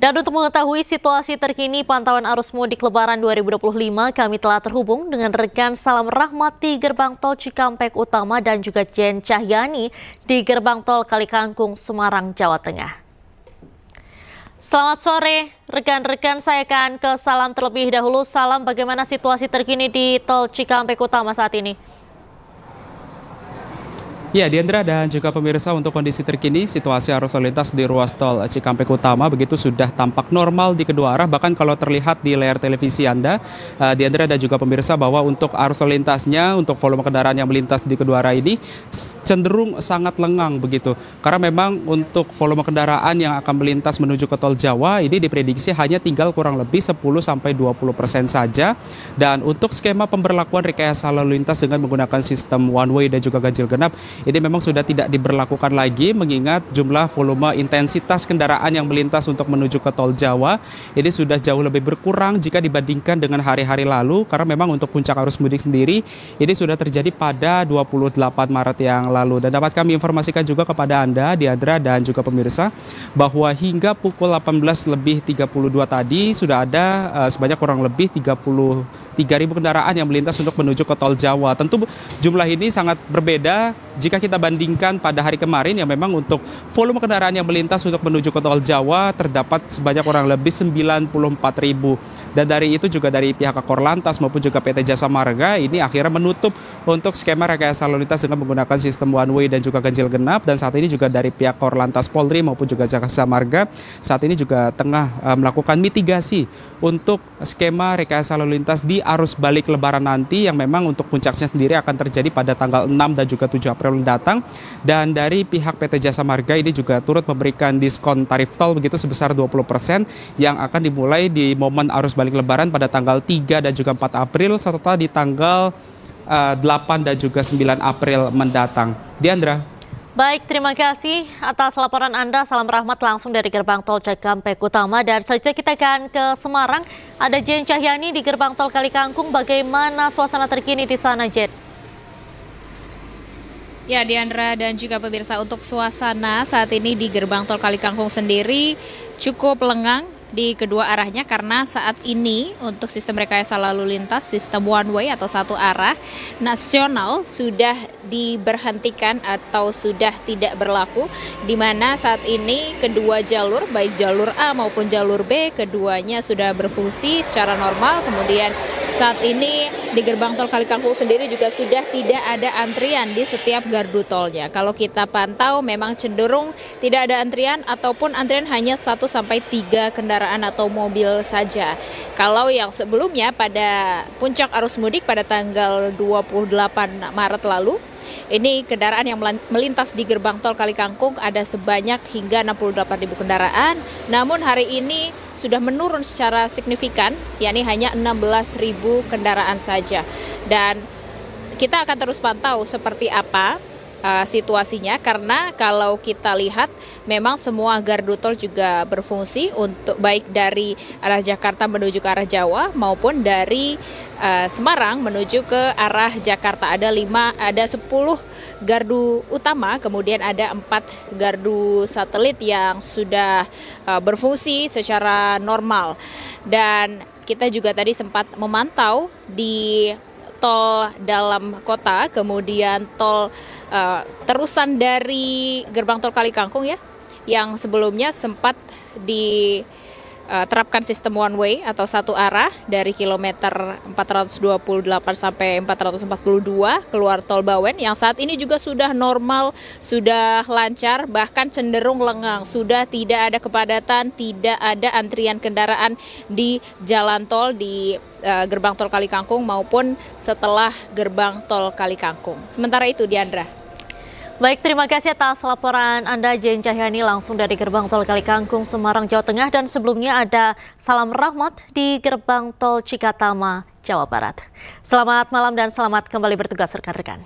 Dan untuk mengetahui situasi terkini pantauan arus mudik Lebaran 2025, kami telah terhubung dengan rekan Salam Rahmat di Gerbang Tol Cikampek Utama dan juga Jen Cahyani di Gerbang Tol Kalikangkung, Semarang, Jawa Tengah. Selamat sore, rekan-rekan. Saya akan ke Salam terlebih dahulu. Salam, bagaimana situasi terkini di Tol Cikampek Utama saat ini? Ya, Diandra dan juga pemirsa, untuk kondisi terkini situasi arus lalu lintas di ruas tol Cikampek Utama begitu sudah tampak normal di kedua arah. Bahkan kalau terlihat di layar televisi Anda, Diandra dan juga pemirsa, bahwa untuk arus lalu lintasnya, untuk volume kendaraan yang melintas di kedua arah ini cenderung sangat lengang begitu. Karena memang untuk volume kendaraan yang akan melintas menuju ke tol Jawa ini diprediksi hanya tinggal kurang lebih 10-20% saja. Dan untuk skema pemberlakuan rekayasa lalu lintas dengan menggunakan sistem one way dan juga ganjil genap, ini memang sudah tidak diberlakukan lagi, mengingat jumlah volume intensitas kendaraan yang melintas untuk menuju ke tol Jawa ini sudah jauh lebih berkurang jika dibandingkan dengan hari-hari lalu, karena memang untuk puncak arus mudik sendiri ini sudah terjadi pada 28 Maret yang lalu. Dan dapat kami informasikan juga kepada Anda, Diandra dan juga pemirsa, bahwa hingga pukul 18.32 tadi sudah ada sebanyak kurang lebih 33.000 kendaraan yang melintas untuk menuju ke tol Jawa. Tentu jumlah ini sangat berbeda jika kita bandingkan pada hari kemarin, yang memang untuk volume kendaraan yang melintas untuk menuju ke tol Jawa terdapat sebanyak kurang lebih 94.000. Dan dari itu juga dari pihak Kakor Lantas maupun juga PT Jasa Marga ini akhirnya menutup untuk skema rekayasa lalu lintas dengan menggunakan sistem one way dan juga ganjil genap. Dan saat ini juga dari pihak Kakor Lantas Polri maupun juga Jasa Marga saat ini juga tengah melakukan mitigasi untuk skema rekayasa lalu lintas di arus balik Lebaran nanti, yang memang untuk puncaknya sendiri akan terjadi pada tanggal 6 dan juga 7 April mendatang. Dan dari pihak PT Jasa Marga ini juga turut memberikan diskon tarif tol begitu sebesar 20% yang akan dimulai di momen arus balik Lebaran pada tanggal 3 dan juga 4 April serta di tanggal 8 dan juga 9 April mendatang. Diandra. Baik, terima kasih atas laporan Anda. Salam Rahmat langsung dari Gerbang Tol Cikampek Utama. Dan selanjutnya kita akan ke Semarang. Ada Jen Cahyani di Gerbang Tol Kalikangkung. Bagaimana suasana terkini di sana, Jen? Ya, Diandra dan juga pemirsa, untuk suasana saat ini di Gerbang Tol Kalikangkung sendiri cukup lengang di kedua arahnya, karena saat ini untuk sistem rekayasa lalu lintas sistem one way atau satu arah nasional sudah diberhentikan atau sudah tidak berlaku, di mana saat ini kedua jalur, baik jalur A maupun jalur B, keduanya sudah berfungsi secara normal. Kemudian saat ini di Gerbang Tol Kalikangkung sendiri juga sudah tidak ada antrian di setiap gardu tolnya. Kalau kita pantau memang cenderung tidak ada antrian, ataupun antrian hanya 1-3 kendaraan atau mobil saja. Kalau yang sebelumnya pada puncak arus mudik pada tanggal 28 Maret lalu, ini kendaraan yang melintas di Gerbang Tol Kalikangkung ada sebanyak hingga 68.000 kendaraan. Namun hari ini sudah menurun secara signifikan, yakni hanya 16.000 kendaraan saja. Dan kita akan terus pantau seperti apa situasinya, karena kalau kita lihat memang semua gardu tol juga berfungsi untuk baik dari arah Jakarta menuju ke arah Jawa maupun dari Semarang menuju ke arah Jakarta. Ada 10 gardu utama, kemudian ada 4 gardu satelit yang sudah berfungsi secara normal. Dan kita juga tadi sempat memantau di tol dalam kota, kemudian tol terusan dari Gerbang Tol Kalikangkung ya, yang sebelumnya sempat diterapkan sistem one way atau satu arah dari kilometer 428 sampai 442 keluar tol Bawen, yang saat ini juga sudah normal, sudah lancar, bahkan cenderung lengang, sudah tidak ada kepadatan, tidak ada antrian kendaraan di jalan tol di Gerbang Tol Kalikangkung maupun setelah Gerbang Tol Kalikangkung. Sementara itu, Diandra. Baik, terima kasih atas laporan Anda, Jen Cahyani, langsung dari Gerbang Tol Kalikangkung, Semarang, Jawa Tengah. Dan sebelumnya ada Salam Rahmat di Gerbang Tol Cikatama, Jawa Barat. Selamat malam dan selamat kembali bertugas rekan-rekan.